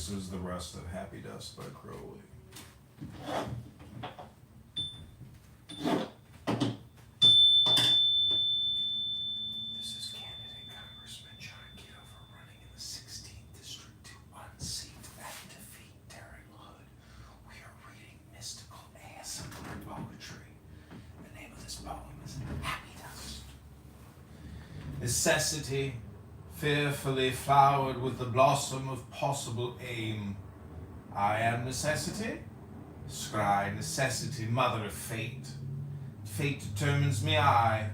This is The Rust of Happy Dust by Crowley. This is candidate Congressman John Kitover running in the 16th district to unseat and defeat Derek Hood. We are reading mystical ASMR poetry. The name of this poem is Happy Dust. Necessity, fearfully flowered with the blossom of possible aim. I am necessity, scry necessity, mother of fate. Fate determines me, and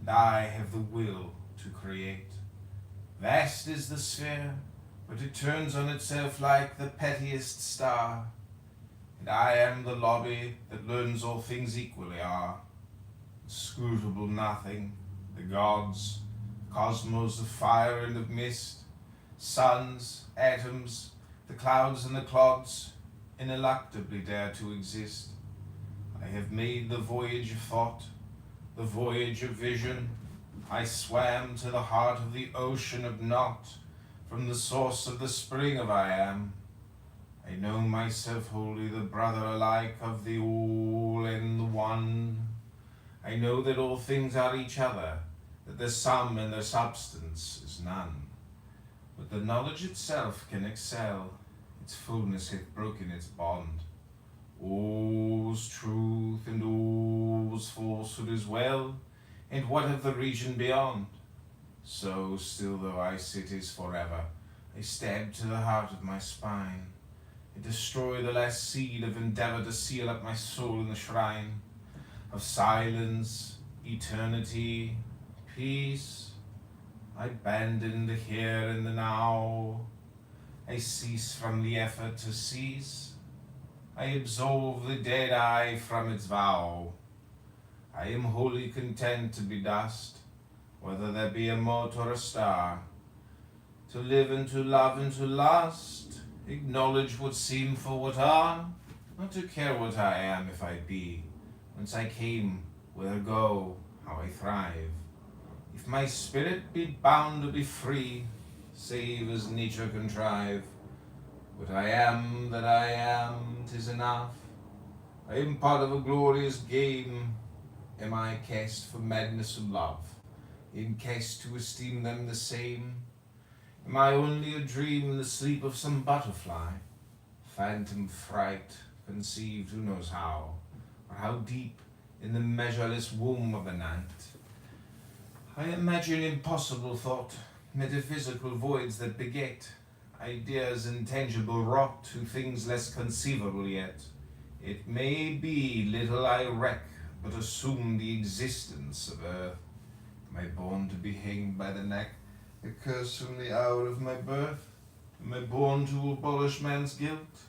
I have the will to create. Vast is the sphere, but it turns on itself like the pettiest star. And I am the lobby that learns all things equally are. Inscrutable nothing, the gods, cosmos of fire and of mist, suns, atoms, the clouds and the clods, ineluctably dare to exist. I have made the voyage of thought, the voyage of vision. I swam to the heart of the ocean of naught, from the source of the spring of I am. I know myself wholly the brother alike of the all and the one. I know that all things are each other, that their sum and their substance is none. But the knowledge itself can excel, its fullness hath broken its bond. All's truth and all's falsehood is well, and what of the region beyond? So still though I sit is forever, I stab to the heart of my spine. I destroy the last seed of endeavor to seal up my soul in the shrine of silence, eternity, peace. I abandon the here and the now. I cease from the effort to cease. I absolve the dead eye from its vow. I am wholly content to be dust, whether there be a mote or a star. To live and to love and to lust, acknowledge what seem for what are, not to care what I am if I be, whence I came, whither go, how I thrive. If my spirit be bound to be free, save as nature contrive, what I am that I am, 'tis enough. I am part of a glorious game. Am I cast for madness of love, in cast to esteem them the same? Am I only a dream in the sleep of some butterfly, phantom fright, conceived who knows how, or how deep in the measureless womb of the night? I imagine impossible thought, metaphysical voids that beget ideas intangible wrought to things less conceivable yet. It may be little I reck, but assume the existence of earth. Am I born to be hanged by the neck, a curse from the hour of my birth? Am I born to abolish man's guilt,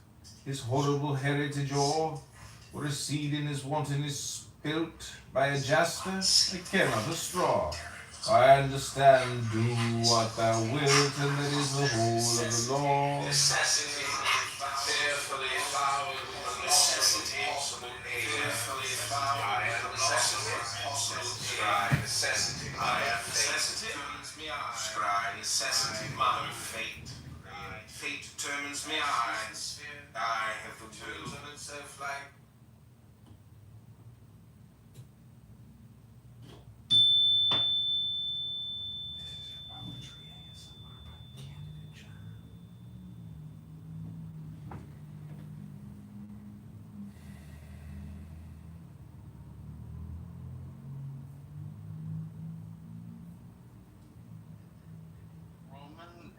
his horrible heritage o'er, or a seed in his wantonness spilt by a juster? I care not a straw. I understand, do what thou wilt, and that is the whole of the law. Necessity, fearfully fouled with the necessity, fearfully fouled with the necessity, necessity, I am necessity, scry necessity, mother of fate. Fate determines me, I have the will of itself like.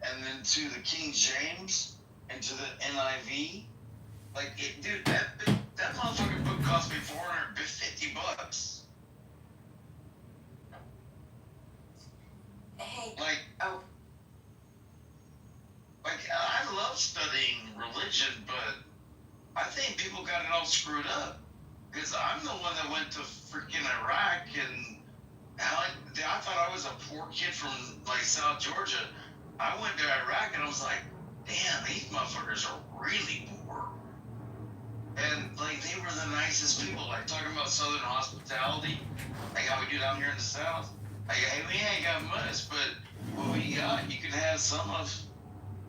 And then to the King James and to the NIV. Like, dude, that motherfucking book cost me $450. Hey. Like, Oh. Like, I love studying religion, but I think people got it all screwed up. Because I'm the one that went to freaking Iraq, and I thought I was a poor kid from, like, South Georgia. I went to Iraq and I was like, damn, these motherfuckers are really poor. And like they were the nicest people, like talking about Southern hospitality, like how we do down here in the South. Like, hey, we ain't got much, but what we got, you can have some of,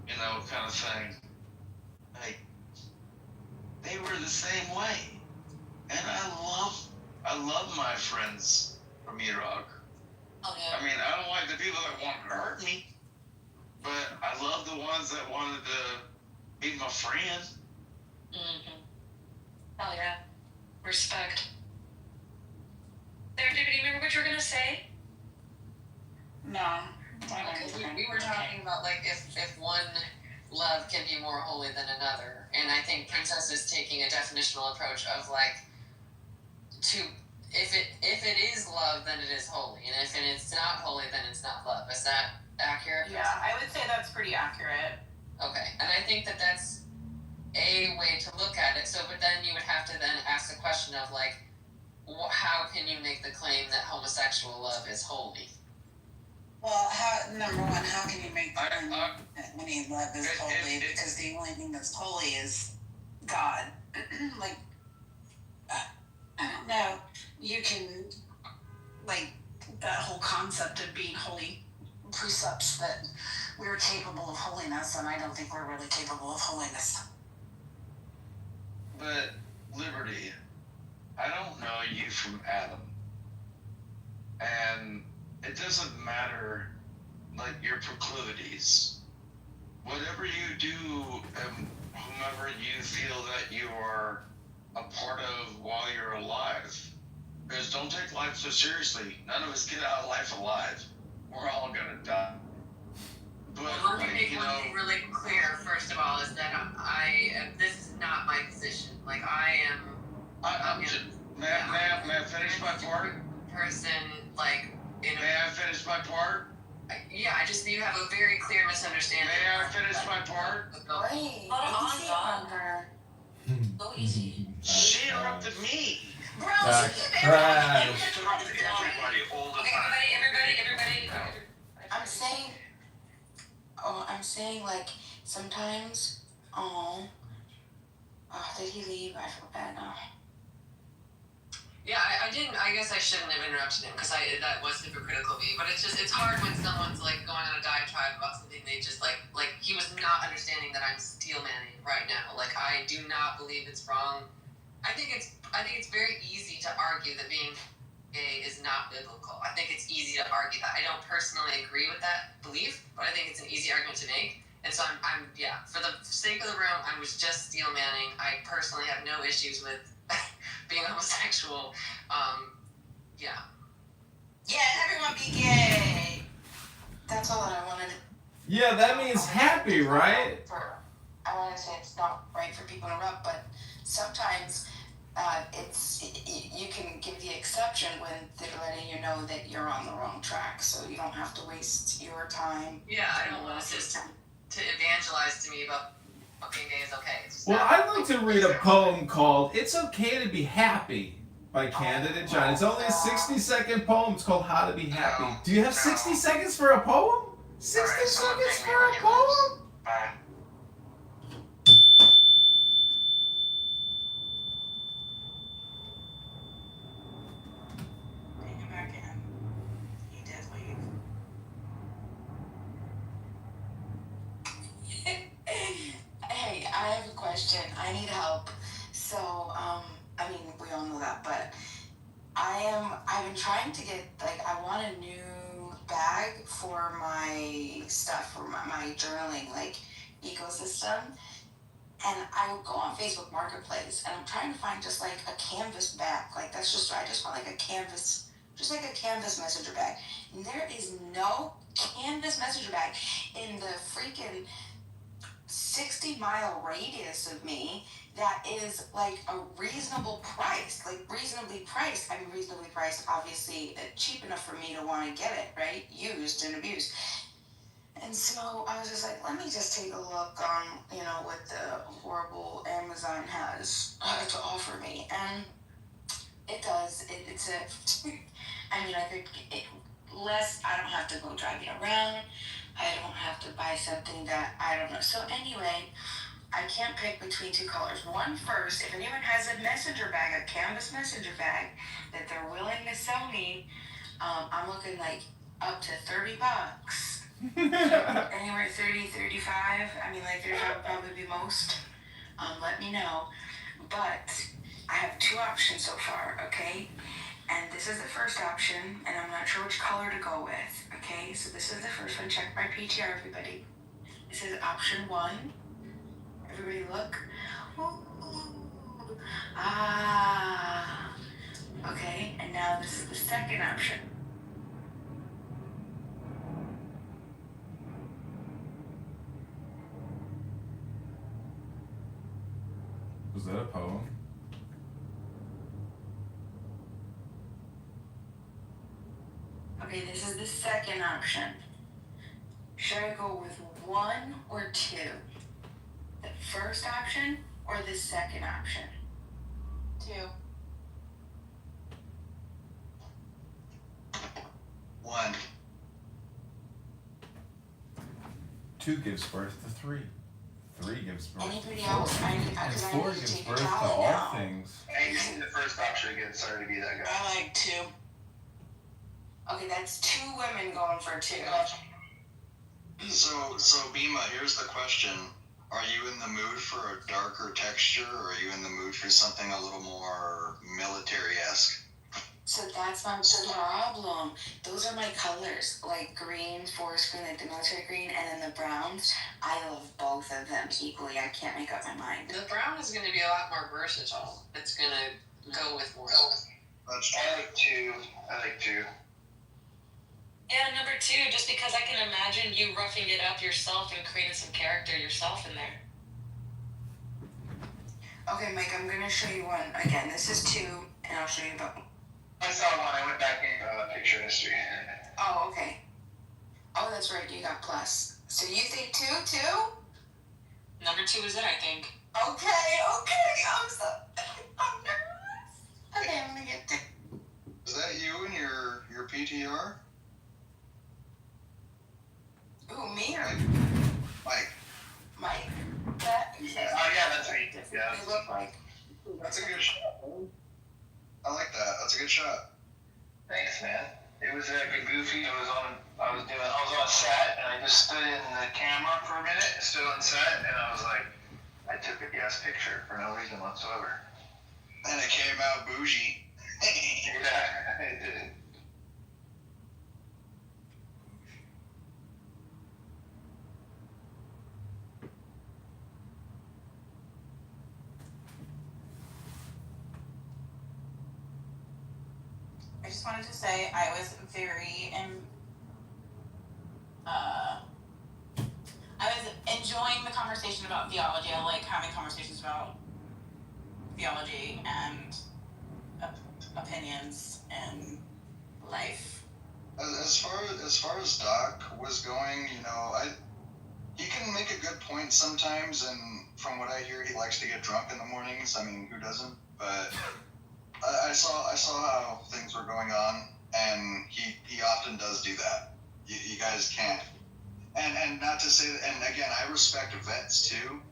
kind of thing. they were the same way. And I love my friends from Iraq. Oh yeah. I mean, I don't like the people that wanted to hurt me, but I love the ones that wanted to be my friend. Mm-hmm. Hell yeah. Respect. Sarah, do you remember what you were gonna say? No. Because we were talking about like if one love can be more holy than another, and I think Princess is taking a definitional approach of like to if it is love, then it is holy, and if it's not holy, then it's not love. Is that accurate? Yeah, I would say that's pretty accurate. Okay, and I think that that's a way to look at it. So, but then you would have to then ask the question of like, how can you make the claim that homosexual love is holy? Well, number one, how can you make the claim that any love is holy? Because the only thing that's holy is God. Like, I don't know. You can, like, that whole concept of being holy precepts that we're capable of holiness, and I don't think we're really capable of holiness. But, Liberty, I don't know you from Adam. And it doesn't matter, like, your proclivities. Whatever you do, and whomever you feel that you are a part of while you're alive. Because don't take life so seriously. None of us get out of life alive. We're all gonna die. But, well, let me make one thing really clear, first of all, is that this is not my position. Like, I'm just, may I finish my part? Person, like, May I finish my part? Yeah, I just, you have a very clear misunderstanding. May I finish my part? Wait, hold on, her. Go easy. She interrupted me. Bro, Crash. Everybody. I'm saying, like, sometimes, did he leave? I feel bad now. Yeah, I didn't. I guess I shouldn't have interrupted him because that was hypocritical of me. But it's hard when someone's like going on a diatribe about something they just like he was not understanding that I'm steel manning right now. Like, I do not believe it's wrong. I think it's very easy to argue that being gay is not biblical. I think it's easy to argue that. I don't personally agree with that belief, but I think it's an easy argument to make. And so I'm for the sake of the room, I was just steel manning. I personally have no issues with being homosexual. Yeah, everyone be gay. That's all that I wanted. Yeah, that means happy, right? I want to say it's not right for people to interrupt, but sometimes you can give the exception when they're letting you know that you're on the wrong track, so you don't have to waste your time. Yeah, I don't want to evangelize to me about being gay is okay. Well, I'd like to read a poem called "It's Okay to Be Happy" by Candidate John. It's only a 60-second poem. It's called "How to Be Happy." Do you have 60 seconds for a poem? 60 seconds for a poem? Bye. Bring him back in. He did leave. Hey, I have a question. I need help. So, I mean, we all know that, but I've been trying to get, like, I want a new bag for my stuff, for my journaling, like, ecosystem. And I would go on Facebook Marketplace, and I'm trying to find just, like, a canvas bag. Like, I just want, like, a canvas messenger bag. And there is no canvas messenger bag in the freaking 60-mile radius of me that is like a reasonable price, like reasonably priced. I mean, reasonably priced, obviously cheap enough for me to want to get it, right? Used and abused. And so I was just like, let me just take a look on, what the horrible Amazon has to offer me. And it does. It's I mean, I could less. I don't have to go driving around. I don't have to buy something that I don't know. So anyway, I can't pick between two colors. One first, if anyone has a messenger bag, a canvas messenger bag that they're willing to sell me, I'm looking like up to $30. Anywhere 30, 35. I mean, like 35 would probably be most. Let me know. But I have two options so far, okay? And this is the first option, and I'm not sure which color to go with, okay? So this is the first one. Check my PTR, everybody. This is option 1. Everybody look. Ooh. Ah. Okay, and now this is the second option. Was that a poem? Okay, this is the second option. Should I go with 1 or 2? The first option or the second option? 2. 1. 2 gives birth to 3. 3 gives birth Anybody to 4. else? And I 4 need to gives take a birth to tally all now. things. Hey, give me the first option again. Sorry to be that guy. I like 2. Okay, that's 2 women going for 2. So Bima, here's the question. Are you in the mood for a darker texture, or are you in the mood for something a little more military-esque? So that's my problem. Those are my colors, like green, forest green, like the military green, and then the browns. I love both of them equally. I can't make up my mind. The brown is going to be a lot more versatile. It's going to go with more. I like 2. I like 2. Yeah, number 2, just because I can imagine you roughing it up yourself and creating some character yourself in there. Okay, Mike, I'm gonna show you one again. This is 2, and I'll show you both. I saw one. I went back in picture history. Oh, okay. Oh, that's right. You got plus. So you think 2 too? Number 2 is it, I think. Okay. I'm nervous. Okay, I'm gonna get 2. Is that you in your PTR? Ooh, me or Mike. Mike? That. Yeah, that's me. Yeah. They look like. That's a good shot. I like that. That's a good shot. Thanks, man. It was a bit goofy. I was on set, and I just stood in the camera for a minute, stood on set, and I was like, I took a guest picture for no reason whatsoever. And it came out bougie. Yeah, it did. I just wanted to say I was very I was enjoying the conversation about theology. I like having conversations about theology and opinions and life. As far as Doc was going, he can make a good point sometimes, and from what I hear, he likes to get drunk in the mornings. I mean, who doesn't? But I saw how things were going on, and he often does do that. You guys can't. And not to say that, and again, I respect vets too,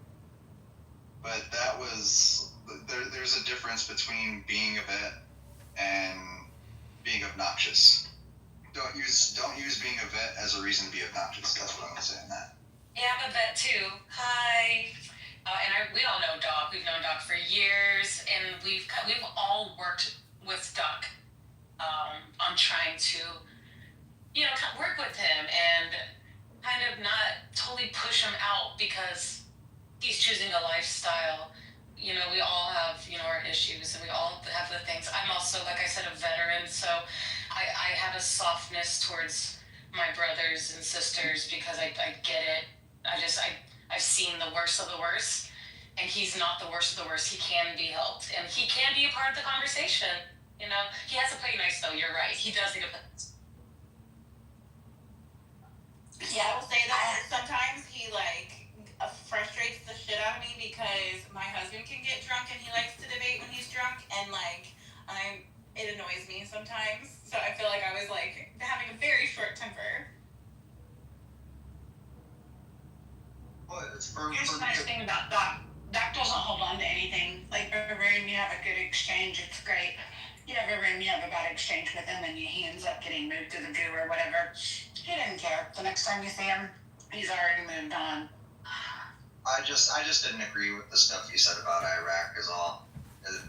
but that was, there's a difference between being a vet and being obnoxious. Don't use being a vet as a reason to be obnoxious. That's what I'm going to say on that. Yeah, I'm a vet too. Hi. We all know Doc. We've known Doc for years, and we've all worked with Doc on trying to, work with him and kind of not totally push him out because he's choosing a lifestyle. We all have, our issues, and we all have the things. I'm also, like I said, a veteran, so I have a softness towards my brothers and sisters because I get it. I've seen the worst of the worst, and he's not the worst of the worst. He can be helped, and he can be a part of the conversation. He has to play nice, though. You're right. He does need to play nice. Yeah, I will say that sometimes he frustrates the shit out of me because my husband can get drunk and he likes to debate when he's drunk, and it annoys me sometimes. So I feel like I was having a very short temper. Well, Here's the nice thing about Doc. Doc doesn't hold on to anything. Like, every room you have a good exchange, it's great. Every room you have a bad exchange with him, and he ends up getting moved to the goo or whatever. He didn't care. The next time you see him, he's already moved on. I just didn't agree with the stuff you said about Iraq is all.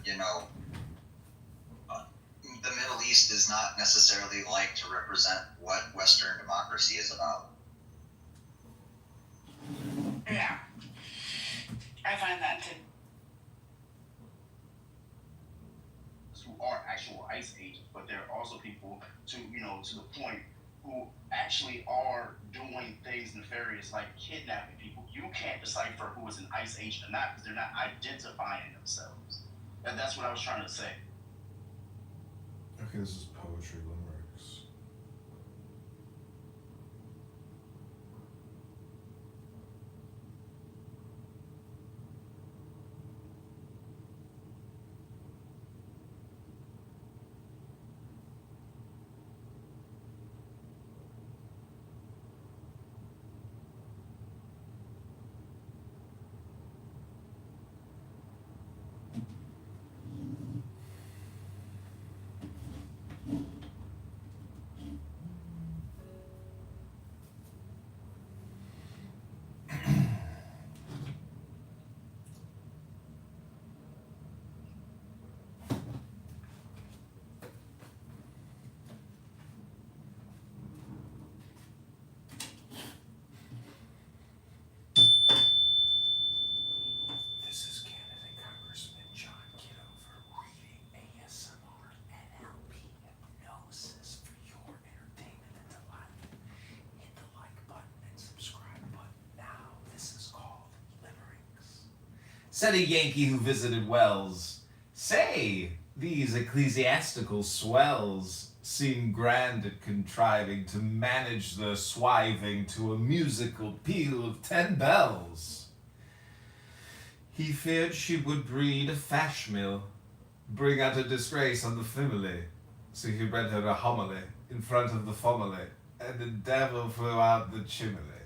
You know, the Middle East is not necessarily like to represent what Western democracy is about. Yeah, I find that too. Who are actual ICE agents, but there are also people to the point who actually are doing things nefarious like kidnapping people. You can't decipher who is an ICE agent or not because they're not identifying themselves. And that's what I was trying to say. Okay, this is poetry limericks. This is candidate Congressman John Kitover reading ASMR NLP hypnosis for your entertainment and delight. Hit the like button and subscribe button now. This is called Limericks. Said a Yankee who visited Wells, "Say, these ecclesiastical swells seem grand at contriving to manage the swiving to a musical peal of 10 bells. He feared she would breed a fash mill, bring out a disgrace on the family. So he read her a homily in front of the family, and the devil flew out the chimney.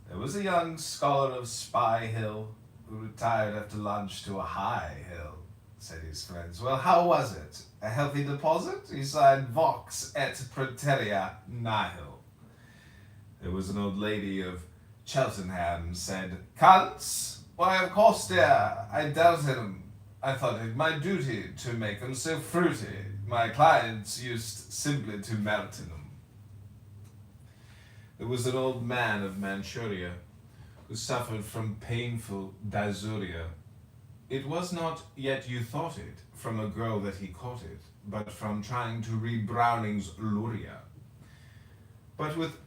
There was a young scholar of Spy Hill who retired after lunch to a high hill," said his friends. "Well, how was it? A healthy deposit?" He sighed, "Vox et praeterea nihil." There was an old lady of Cheltenham said, "Cunts? Why, of course, dear, I doubted 'em. I thought it my duty to make 'em so fruity. My clients used simply to melt in 'em." There was an old man of Manchuria who suffered from painful dysuria. It was not yet you thought it, from a girl that he caught it, but from trying to read Browning's Luria. But with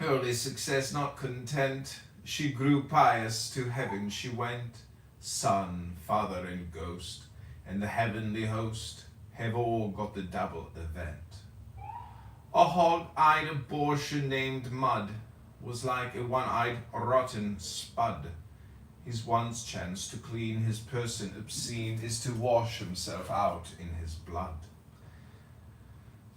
early success not content, she grew pious, to heaven she went. Son, father, and ghost, and the heavenly host have all got the double event. A hog-eyed abortion named Mud was like a one-eyed rotten spud. His one chance to clean his person obscene is to wash himself out in his blood.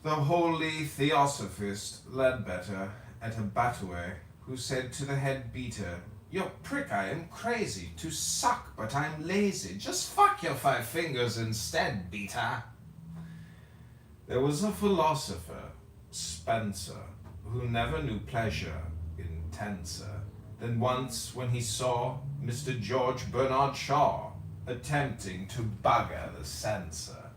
The holy theosophist Ledbetter at a Bataway, who said to the head beater, "You prick, I am crazy to suck, but I'm lazy. Just fuck your 5 fingers instead, beater." There was a philosopher, Spencer, who never knew pleasure intenser than once when he saw Mr. George Bernard Shaw attempting to bugger the censor.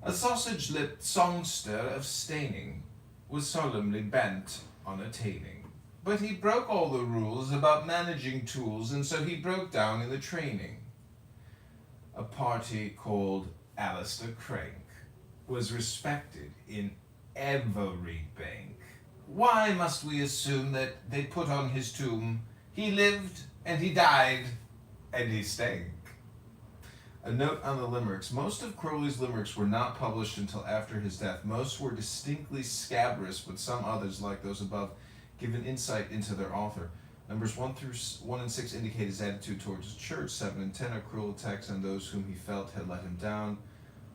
A sausage-lipped songster of Staining was solemnly bent on attaining, but he broke all the rules about managing tools, and so he broke down in the training. A party called Alistair Crank was respected in every bank. Why must we assume that they put on his tomb, "He lived, and he died, and he stank"? A note on the limericks. Most of Crowley's limericks were not published until after his death. Most were distinctly scabrous, but some others, like those above, give an insight into their author. Numbers 1 and 6 indicate his attitude towards the church. 7 and 10 are cruel attacks on those whom he felt had let him down.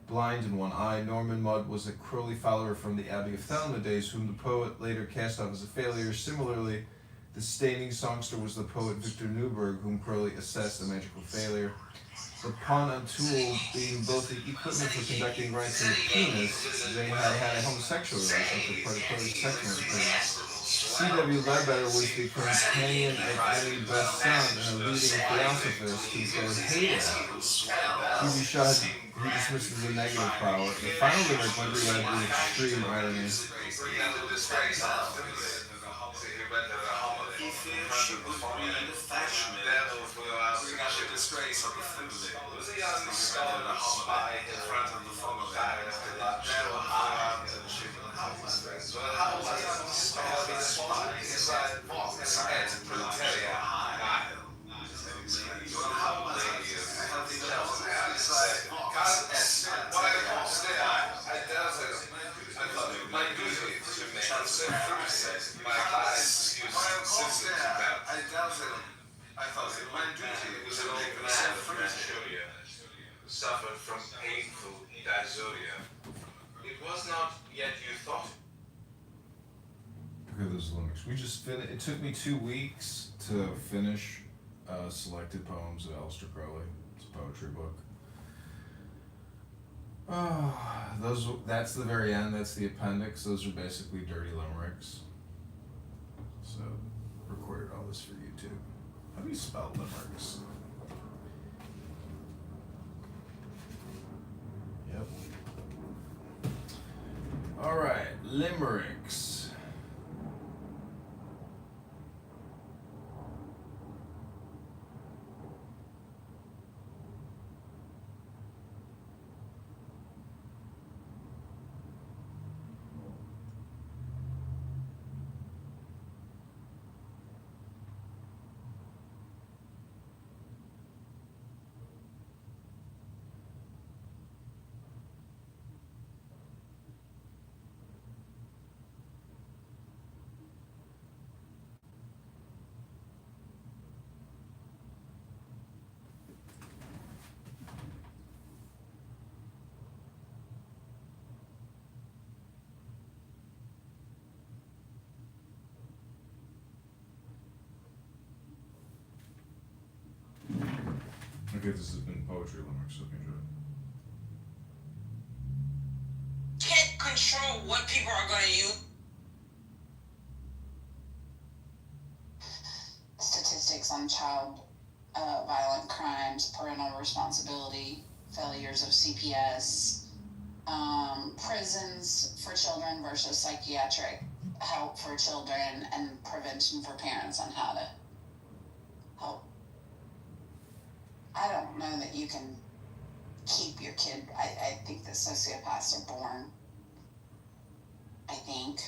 Blind in one eye, Norman Mudd was a Crowley follower from the Abbey of Thelma days, whom the poet later cast off as a failure. Similarly, the Staining songster was the poet Victor Newberg, whom Crowley assessed a magical failure. The pawn and tool being both the equipment for conducting rites and the penis, they had had a homosexual relationship, part of Crowley's sex magic. C.W. Ledbetter was the companion of Annie Beth's son and a leading theosophist who said hated. TV Shaw, he dismissed as a negative power. The final lyric went read with extreme irony. He feared she would read a fashion novel, bring out the disgrace of the family. Was a young scholar spy in front of the father to lunch or high and chicken house. Well, how was a young scholar spy inside box and Peoria high? Well, how was a healthy levels inside box and Peoria high? I doubted him. I thought it my duty to make my class use symptoms about. I doubted him. I thought it my duty was an old man from Peoria who suffered from painful dysuria. It was not yet you thought. Look at those lyrics. We just finished. It took me 2 weeks to finish Selected Poems of Aleister Crowley. It's a poetry book. That's the very end. That's the appendix. Those are basically dirty limericks. So, recorded all this for YouTube. How do you spell limericks? Yep. All right, limericks. Okay, this has been poetry limericks, so enjoy it. Can't control what people are going to use. Statistics on child violent crimes, parental responsibility, failures of CPS, prisons for children versus psychiatric help for children, and prevention for parents on how to help. I don't know that you can keep your kid. I think that sociopaths are born. I think.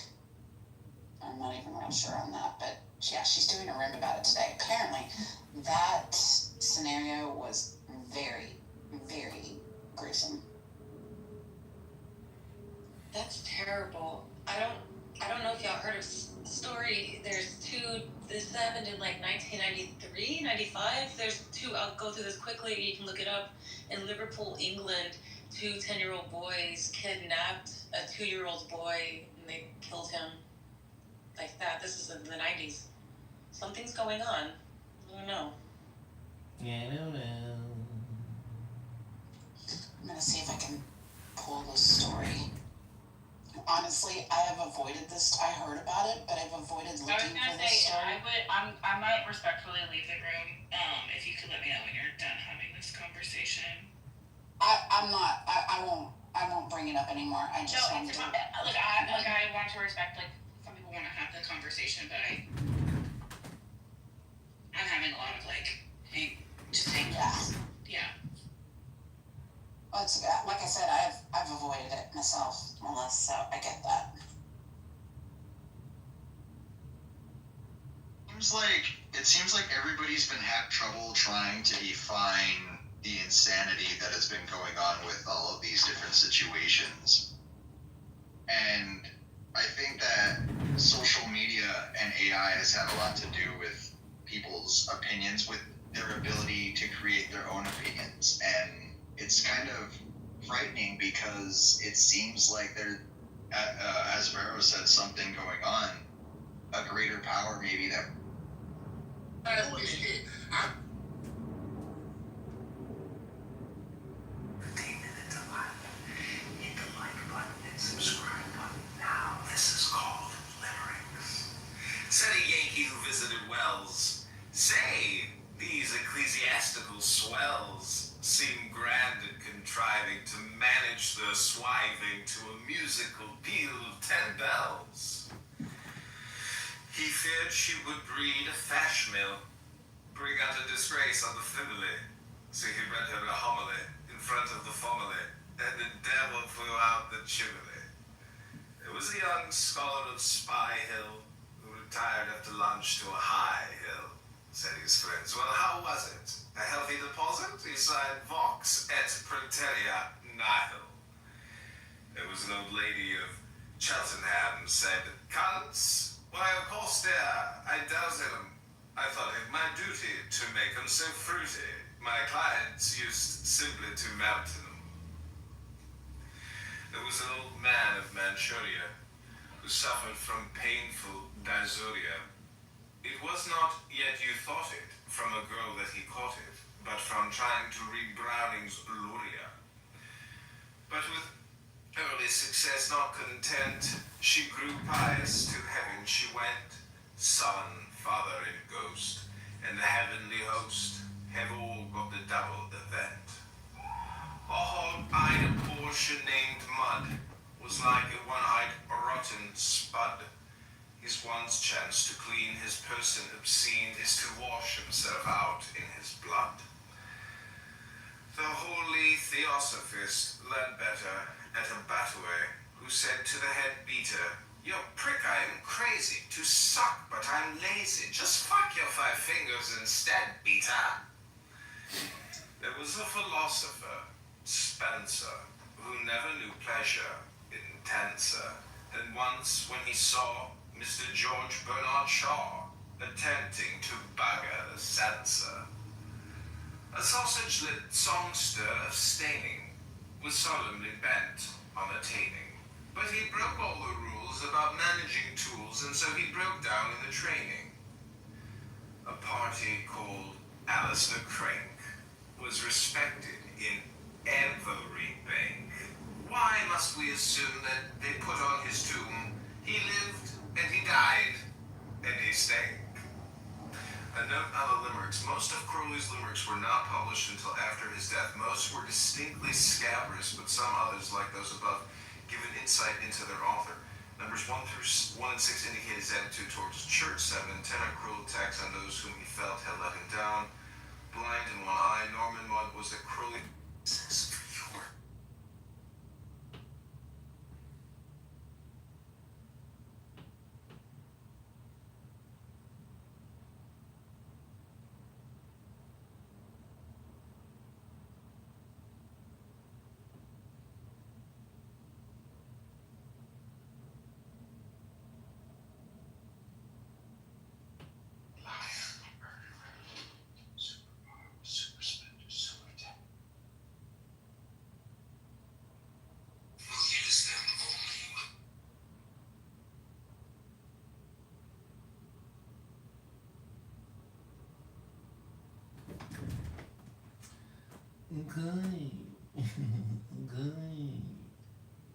I'm not even real sure on that, but yeah, she's doing a room about it today. Apparently, that scenario was very, very gruesome. That's terrible. I don't know if y'all heard of the story. This happened in like 1993, 95. There's two, I'll go through this quickly, you can look it up. In Liverpool, England, 2 10-year-old boys kidnapped a 2-year-old boy and they killed him like that. This is in the 90s. Something's going on. I don't know. Yeah, I don't know. I'm gonna see if I can pull this story. Honestly, I have avoided this. I heard about it, but I've avoided looking for this story. I might respectfully leave the room. If you could let me know when you're done having this conversation. I'm not. I won't bring it up anymore. I just want to. I want to respect. Like, some people want to have the conversation, but I'm having a lot of just saying. Yeah. Well, it's like I said, I've avoided it myself, Melissa, so I get that. It seems like everybody's been having trouble trying to define the insanity that has been going on with all of these different situations. And I think that social media and AI has had a lot to do with people's opinions, with their ability to create their own opinions. And it's kind of frightening because it seems like there, as Vero said, something going on, a greater power maybe that. Hit the like button and subscribe button now. This is called Limericks. anything to a musical peal of 10 bells. He feared she would breed a fash mill, bring out a disgrace on the family. So he read her a homily in front of the family, and the devil flew out the chimney. It was a young scholar of Spy Hill who retired after lunch to a high hill, said his friends. Well, how was it? A healthy deposit? He sighed, Vox et praeterea nihil. There was an old lady of Cheltenham said, Cunts? Why, of course, dear, I doubted 'em. I thought it my duty to make 'em so fruity. My clients used simply to melt in 'em. There was an old man of Manchuria who suffered from painful dysuria. It was not yet you thought it from a girl that he caught it, but from trying to read Browning's Luria. But with early success not content, she grew pious, to heaven she went. Son, father, and ghost, and the heavenly host have all got the double event. A hog-eyed portion named Mud was like a one-eyed rotten spud. His once chance to clean his person obscene is to wash himself out in his blood. The holy theosophist Ledbetter at a battery, who said to the head beater, You prick, I am crazy to suck, but I'm lazy. Just fuck your 5 fingers instead, beater. There was a philosopher, Spencer, who never knew pleasure intenser than once when he saw Mr. George Bernard Shaw attempting to bugger the censor. A sausage-lit songster of staining was solemnly bent on attaining, but he broke all the rules about managing tools, and so he broke down in the training. A party called Alistair Crank was respected in every bank. Why must we assume that they put on his tomb, he lived and he died and he stank? A note on the limericks. Most of Crowley's limericks were not published until after his death. Most were distinctly scabrous, but some others, like those above, give an insight into their author. Numbers 1 and 6 indicate his attitude towards church. 7 and 10 are cruel attacks on those whom he felt had let him down. Blind in one eye, Norman Mudd was a Crowley. Okay. Okay.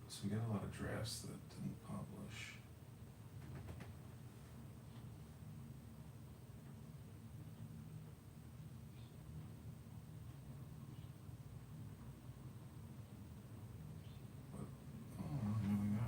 So we got a lot of drafts that didn't publish. But, here we go.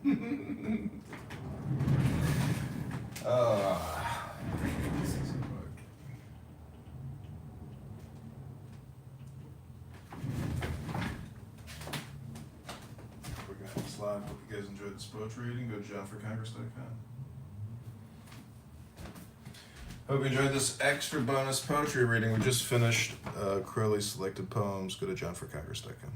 This is a book. We're going to slide. Hope you guys enjoyed this poetry reading. Go to johnforcongress.com. Hope you enjoyed this extra bonus poetry reading. We just finished Crowley's selected poems. Go to johnforcongress.com.